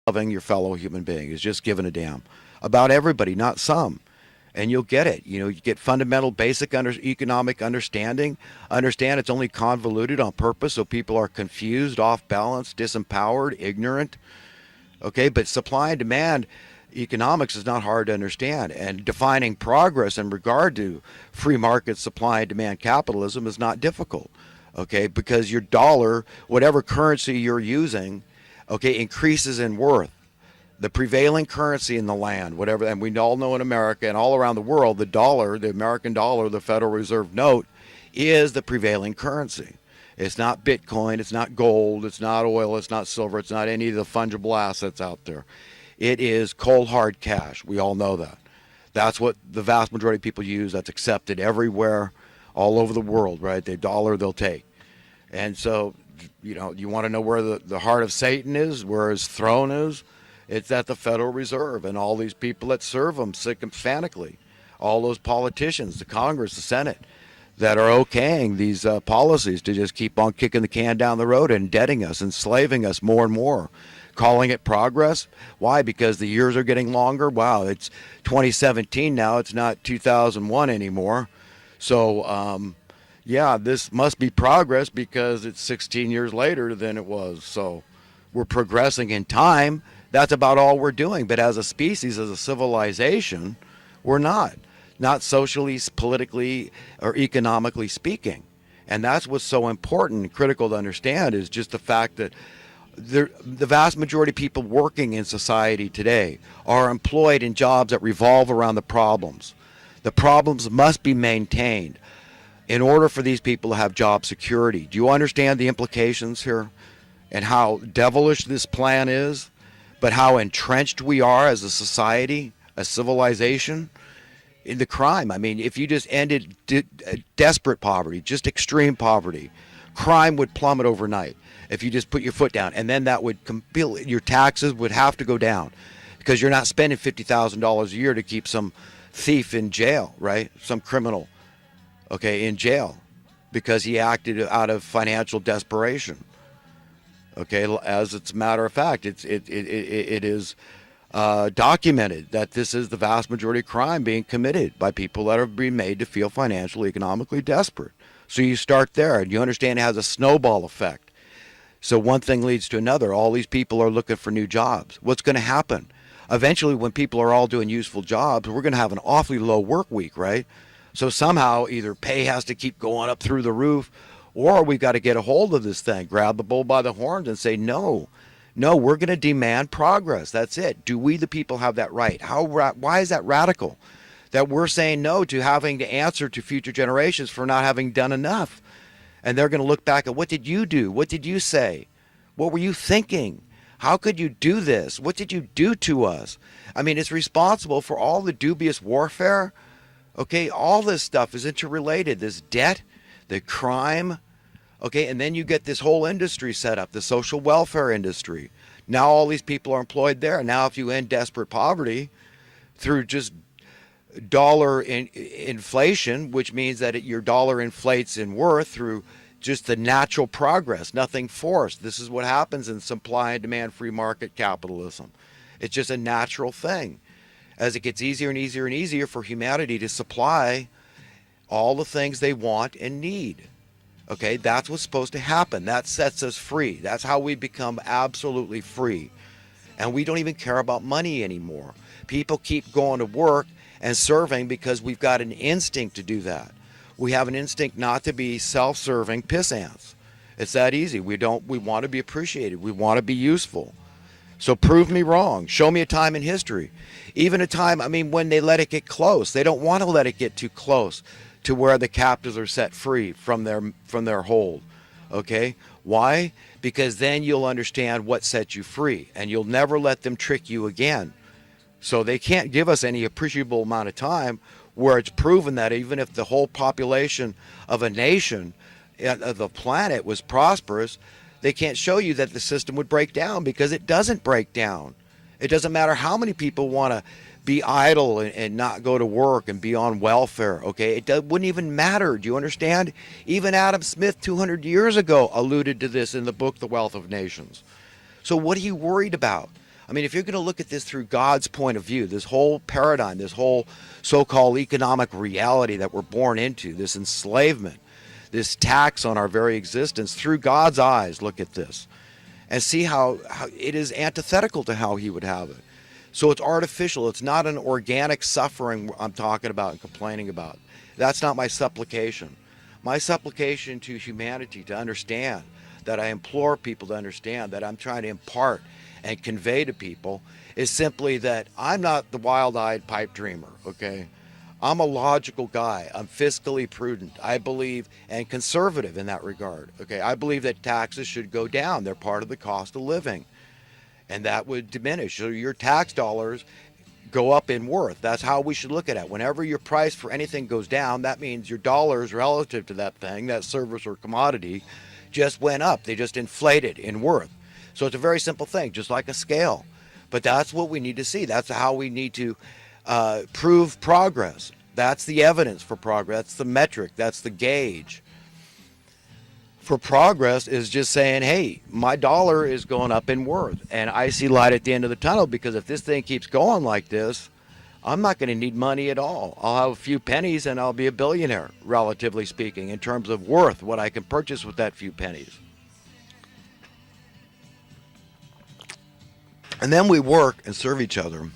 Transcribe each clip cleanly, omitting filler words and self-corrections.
loving your fellow human being, is just giving a damn about everybody, not some. And you'll get it. You know, you get fundamental, basic economic understanding. Understand it's only convoluted on purpose, so people are confused, off balance, disempowered, ignorant. Okay, but supply and demand economics is not hard to understand, and defining progress in regard to free market supply and demand capitalism is not difficult. Okay, because your dollar, whatever currency you're using, okay, increases in worth. The prevailing currency in the land, whatever, and we all know in America and all around the world, the dollar, the American dollar, the Federal Reserve note, is the prevailing currency. It's not Bitcoin, it's not gold, it's not oil, it's not silver, it's not any of the fungible assets out there. It is cold hard cash. We all know that. That's what the vast majority of people use. That's accepted everywhere, all over the world, right? The dollar they'll take. And so, you know, you want to know where the heart of Satan is, where his throne is? It's at the Federal Reserve, and all these people that serve them sycophantically, all those politicians, the Congress, the Senate, that are okaying these policies to just keep on kicking the can down the road and indebting us, enslaving us more and more, calling it progress. Why? Because the years are getting longer. Wow, it's 2017 now. It's not 2001 anymore. So, yeah, this must be progress because it's 16 years later than it was. So we're progressing in time. That's about all we're doing. But as a species, as a civilization, we're not. Not socially, politically, or economically speaking. And that's what's so important and critical to understand, is just the fact that the vast majority of people working in society today are employed in jobs that revolve around the problems. The problems must be maintained in order for these people to have job security. Do you understand the implications here and how devilish this plan is, but how entrenched we are as a society, a civilization? In the crime. I mean, if you just ended desperate poverty, just extreme poverty, crime would plummet overnight if you just put your foot down. And then that would your taxes would have to go down because you're not spending $50,000 a year to keep some thief in jail, right? Some criminal, okay, in jail because he acted out of financial desperation. Okay, as it's a matter of fact, it is documented that this is the vast majority of crime being committed by people that are being made to feel financially, economically desperate. So you start there, and you understand it has a snowball effect. So one thing leads to another. All these people are looking for new jobs. What's going to happen? Eventually, when people are all doing useful jobs, we're going to have an awfully low work week, right? So somehow either pay has to keep going up through the roof, or we've got to get a hold of this thing, grab the bull by the horns and say, no, we're going to demand progress. That's it. Do we, the people, have that right? Why is that radical? That we're saying no to having to answer to future generations for not having done enough. And they're going to look back at, what did you do? What did you say? What were you thinking? How could you do this? What did you do to us? I mean, it's responsible for all the dubious warfare. Okay, all this stuff is interrelated. This debt, the crime. Okay, and then you get this whole industry set up, the social welfare industry. Now all these people are employed there. Now if you end desperate poverty through just dollar inflation, which means that your dollar inflates in worth through just the natural progress, nothing forced. This is what happens in supply and demand free market capitalism. It's just a natural thing. As it gets easier and easier and easier for humanity to supply all the things they want and need. Okay, that's what's supposed to happen. That sets us free. That's how we become absolutely free. And we don't even care about money anymore. People keep going to work and serving because we've got an instinct to do that. We have an instinct not to be self-serving pissants. It's that easy. We want to be appreciated. We want to be useful. So prove me wrong. Show me a time in history. Even a time, I mean, when they let it get close. They don't want to let it get too close to where the captives are set free from their hold. Okay? Why? Because then you'll understand what set you free, and you'll never let them trick you again. So they can't give us any appreciable amount of time where it's proven that even if the whole population of a nation, of the planet, was prosperous, they can't show you that the system would break down, because it doesn't break down. It doesn't matter how many people want to be idle and not go to work and be on welfare, okay? Wouldn't even matter. Do you understand? Even Adam Smith 200 years ago alluded to this in the book, The Wealth of Nations. So what are you worried about? I mean, if you're going to look at this through God's point of view, this whole paradigm, this whole so-called economic reality that we're born into, this enslavement, this tax on our very existence, through God's eyes, look at this and see how it is antithetical to how he would have it. So it's artificial. It's not an organic suffering I'm talking about and complaining about. That's not my supplication. My supplication to humanity to understand, that I implore people to understand, that I'm trying to impart and convey to people, is simply that I'm not the wild-eyed pipe dreamer, okay? I'm a logical guy. I'm fiscally prudent. I believe, and conservative in that regard, okay? I believe that taxes should go down. They're part of the cost of living, and that would diminish. So your tax dollars go up in worth. That's how we should look at it. Whenever your price for anything goes down, that means your dollars relative to that thing, that service or commodity, just went up. They just inflated in worth. So it's a very simple thing, just like a scale. But that's what we need to see. That's how we need to prove progress. That's the evidence for progress. That's the metric. That's the gauge for progress, is just saying, hey, my dollar is going up in worth, and I see light at the end of the tunnel, because if this thing keeps going like this, I'm not going to need money at all. I'll have a few pennies and I'll be a billionaire, relatively speaking, in terms of worth, what I can purchase with that few pennies. And then we work and serve each other,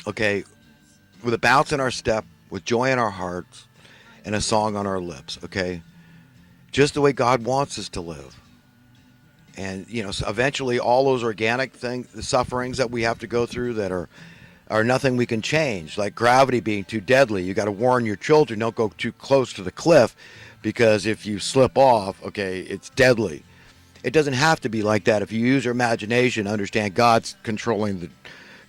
okay, with a bounce in our step, with joy in our hearts, and a song on our lips, okay? Just the way God wants us to live. And, you know, so eventually all those organic things, the sufferings that we have to go through that are nothing we can change, like gravity being too deadly. You got to warn your children, don't go too close to the cliff, because if you slip off, okay, it's deadly. It doesn't have to be like that. If you use your imagination, understand God's controlling the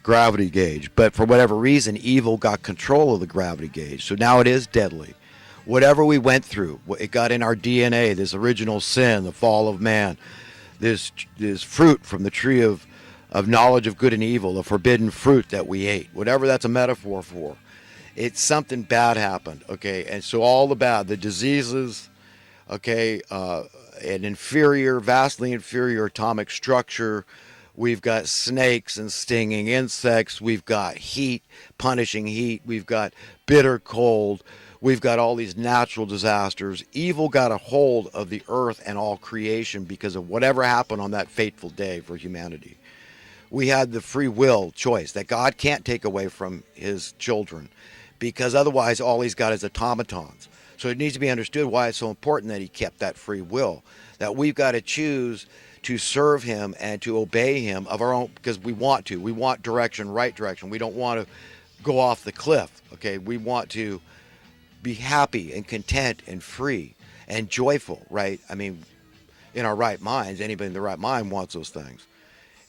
gravity gauge. But for whatever reason, evil got control of the gravity gauge. So now it is deadly. Whatever we went through, it got in our DNA, this original sin, the fall of man, this fruit from the tree of knowledge of good and evil, the forbidden fruit that we ate, whatever that's a metaphor for. It's something bad happened, okay? And so all the bad, the diseases, okay, an inferior, vastly inferior atomic structure. We've got snakes and stinging insects. We've got heat, punishing heat. We've got bitter cold. We've got all these natural disasters. Evil got a hold of the earth and all creation because of whatever happened on that fateful day for humanity. We had the free will choice that God can't take away from his children, because otherwise all he's got is automatons. So it needs to be understood why it's so important that he kept that free will, that we've got to choose to serve him and to obey him of our own, because we want to. We want direction, right direction. We don't want to go off the cliff, okay? We want to be happy and content and free and joyful, right? I mean, in our right minds, anybody in the right mind wants those things.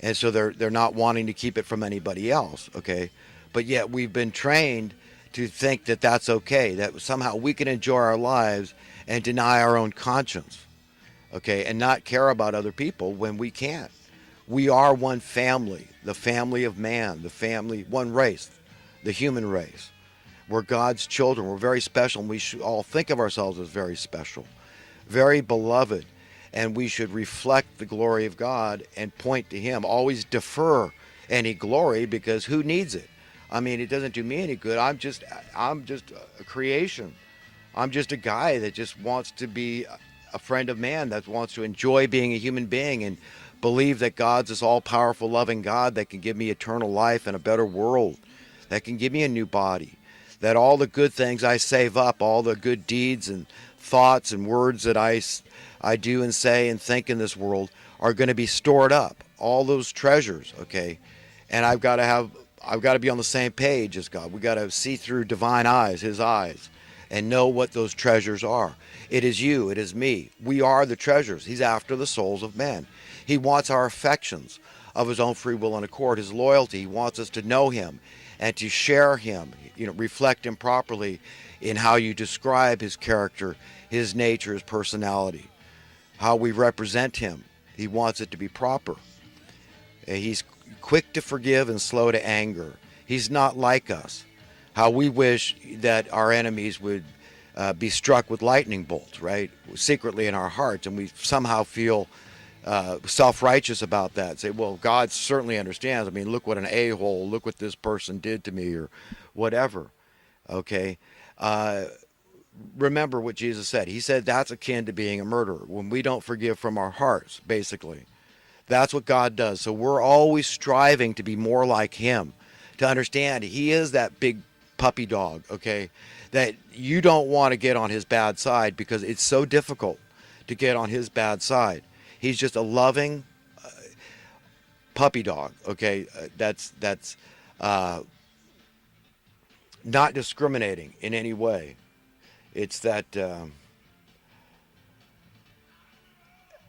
And so they're not wanting to keep it from anybody else, okay? But yet we've been trained to think that that's okay, that somehow we can enjoy our lives and deny our own conscience, okay, and not care about other people when we can't. We are one family, the family of man, the family, one race, the human race. We're God's children. We're very special, and we should all think of ourselves as very special, very beloved, and we should reflect the glory of God and point to him. Always defer any glory, because who needs it? I mean, it doesn't do me any good. I'm just a creation. I'm just a guy that just wants to be a friend of man, that wants to enjoy being a human being and believe that God's this all-powerful, loving God that can give me eternal life and a better world, that can give me a new body, that all the good things I save up, all the good deeds and thoughts and words that I do and say and think in this world are going to be stored up, all those treasures, okay? And I've got to be on the same page as God. We've got to see through divine eyes, his eyes, and know what those treasures are. It is you, it is me. We are the treasures. He's after the souls of men. He wants our affections of his own free will and accord, his loyalty. He wants us to know him and to share him, reflect him properly in how you describe his character, his nature, his personality, how we represent him. He wants it to be proper. He's quick to forgive and slow to anger. He's not like us. How we wish that our enemies would be struck with lightning bolts, right? Secretly in our hearts, and we somehow feel self-righteous about that. Say, well, God certainly understands. I mean, look what an a-hole, look what this person did to me, or whatever. Okay. Uh, Remember what Jesus said. He said that's akin to being a murderer when we don't forgive from our hearts, basically. That's what God does. So we're always striving to be more like Him, to understand He is that big puppy dog, okay, that you don't want to get on His bad side because it's so difficult to get on His bad side. He's just a loving puppy dog, okay, that's not discriminating in any way. It's that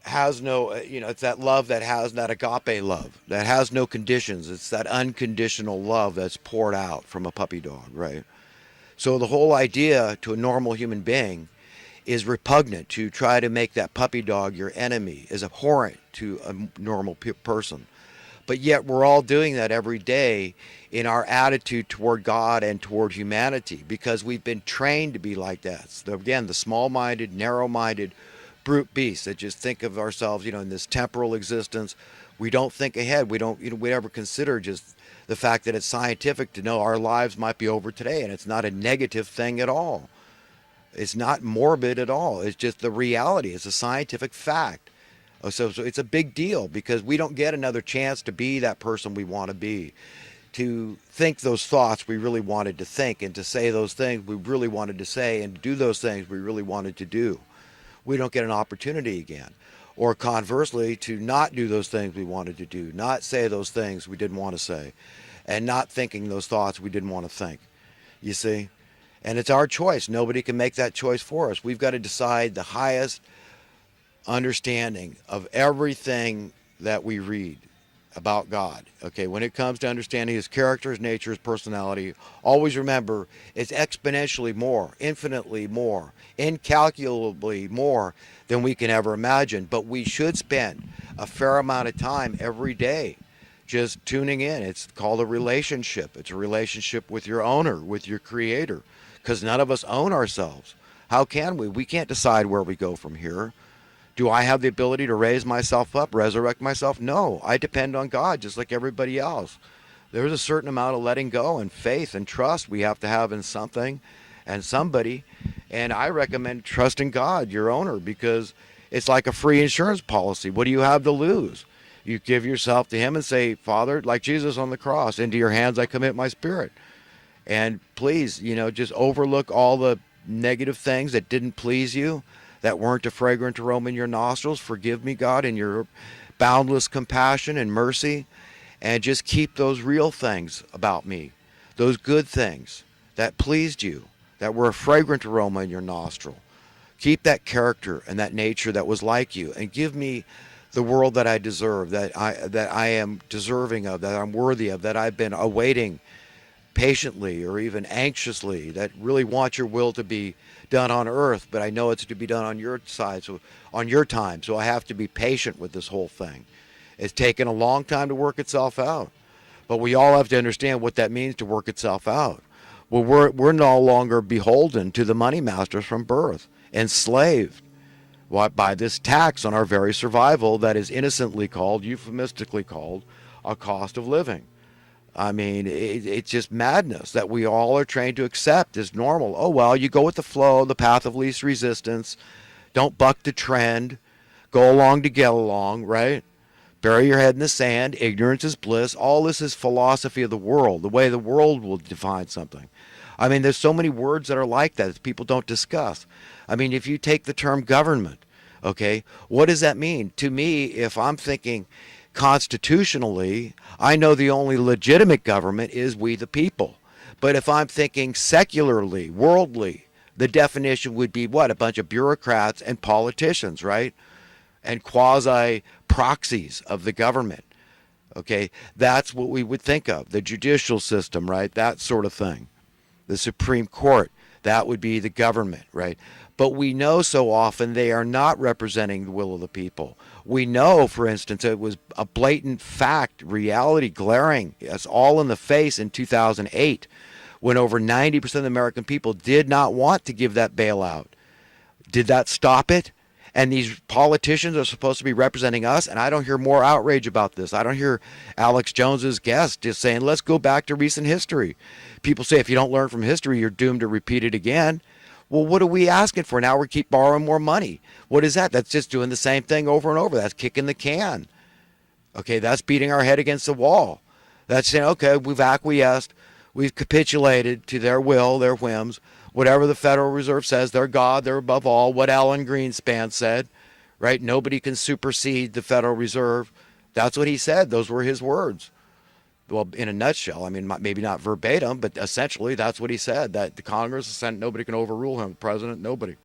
has no, it's that love that has that agape love that has no conditions. It's that unconditional love that's poured out from a puppy dog, right? So the whole idea to a normal human being is repugnant. To try to make that puppy dog your enemy is abhorrent to a normal person. But yet we're all doing that every day in our attitude toward God and toward humanity because we've been trained to be like that. So again, the small-minded, narrow-minded brute beasts that just think of ourselves, in this temporal existence. We don't think ahead. We don't, we ever consider just the fact that it's scientific to know our lives might be over today, and it's not a negative thing at all. It's not morbid at all. It's just the reality. It's a scientific fact. So it's a big deal because we don't get another chance to be that person we want to be, to think those thoughts we really wanted to think, and to say those things we really wanted to say, and to do those things we really wanted to do. We don't get an opportunity again. Or conversely, to not do those things we wanted to do, not say those things we didn't want to say, and not thinking those thoughts we didn't want to think. You see? And it's our choice. Nobody can make that choice for us. We've got to decide the highest understanding of everything that we read about God. Okay, when it comes to understanding His character, His nature, His personality, always remember it's exponentially more, infinitely more, incalculably more than we can ever imagine. But we should spend a fair amount of time every day just tuning in. It's called a relationship. It's a relationship with your owner, with your creator, because none of us own ourselves. How can we? We can't decide where we go from here. Do I have the ability to raise myself up, resurrect myself? No, I depend on God just like everybody else. There's a certain amount of letting go and faith and trust we have to have in something and somebody. And I recommend trusting God, your owner, because it's like a free insurance policy. What do you have to lose? You give yourself to Him and say, Father, like Jesus on the cross, into your hands I commit my spirit. And please, just overlook all the negative things that didn't please you, that weren't a fragrant aroma in your nostrils. Forgive me, God, in your boundless compassion and mercy. And just keep those real things about me, those good things that pleased you, that were a fragrant aroma in your nostril. Keep that character and that nature that was like you, and give me the world that I deserve, that I am deserving of, that I'm worthy of, that I've been awaiting patiently or even anxiously, that really want your will to be done on earth, but I know it's to be done on your side, so on your time. So I have to be patient with this whole thing. It's taken a long time to work itself out, but we all have to understand what that means to work itself out. Well, we're no longer beholden to the money masters from birth, enslaved by this tax on our very survival that is innocently called, euphemistically called, a cost of living. I mean, it's just madness that we all are trained to accept as normal. Oh, well, you go with the flow, the path of least resistance. Don't buck the trend. Go along to get along, right? Bury your head in the sand. Ignorance is bliss. All this is philosophy of the world, the way the world will define something. I mean, there's so many words that are like that that people don't discuss. I mean, if you take the term government, okay, what does that mean? To me, if I'm thinking constitutionally, I know the only legitimate government is we the people. But if I'm thinking secularly, worldly, the definition would be what? A bunch of bureaucrats and politicians, right? And quasi proxies of the government. Okay, that's what we would think of. The judicial system, right? That sort of thing. The Supreme Court, that would be the government, right? But we know so often they are not representing the will of the people. We know, for instance, it was a blatant fact, reality glaring us all in the face in 2008, when over 90% of the American people did not want to give that bailout. Did that stop it? And these politicians are supposed to be representing us, and I don't hear more outrage about this. I don't hear Alex Jones's guest just saying, let's go back to recent history. People say if you don't learn from history, you're doomed to repeat it again. Well, what are we asking for now? We keep borrowing more money. What is that? That's just doing the same thing over and over. That's kicking the can. Okay, that's beating our head against the wall. That's saying, okay, we've acquiesced, we've capitulated to their will, their whims. Whatever the Federal Reserve says, they're God, they're above all. What Alan Greenspan said, right? Nobody can supersede the Federal Reserve. That's what he said. Those were his words. Well, in a nutshell, I mean, maybe not verbatim, but essentially that's what he said, that the Congress, the Senate, nobody can overrule him. The president, nobody.